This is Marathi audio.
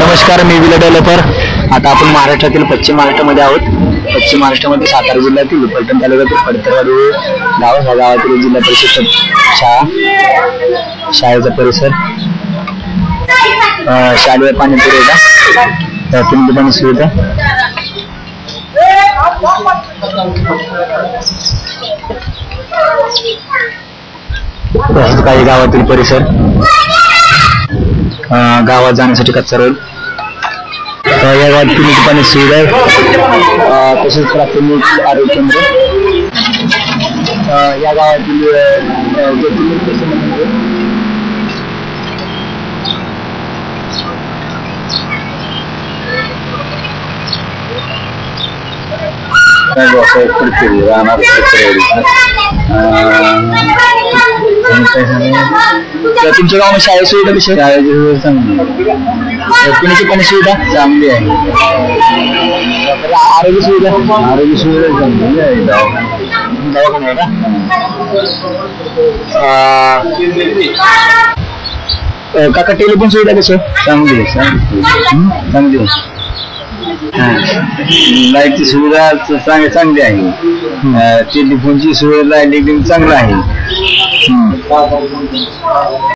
नमस्कार, मी विला डेव्हलपर. आता आपण महाराष्ट्रातील पश्चिम महाराष्ट्रामध्ये आहोत. पश्चिम महाराष्ट्रामध्ये सातारा जिल्ह्यातील फलटण तालुक्यातील फडतरवाडी गाव ह्या गावातील जिल्हा परिषद शाळेचा परिसर. शालेय पाणी पुरवठा, पिंड पाणी सुविधा, काही गावातील परिसर, गावात जाण्यासाठी कच्चा रोड, या गावात पिण्याची पाणी सुविधा आहे, तसेच प्राथमिक आरोग्य केंद्र. या गावातील तुमच्या गावामध्ये शाळेची सुविधा कशी आहे? शाळेची सुविधा चांगली, पिण्याची पाणी सुविधा चांगली आहे, आरोग्य सुविधा चांगली आहे, दवाखाना आहे का? काका टेलिफोन सुविधा कशी आहे? चांगली आहे, चांगली आहे. लाईटची सुविधा चांगली आहे, टेलिफोनची सुविधा लाईट चांगली आहे.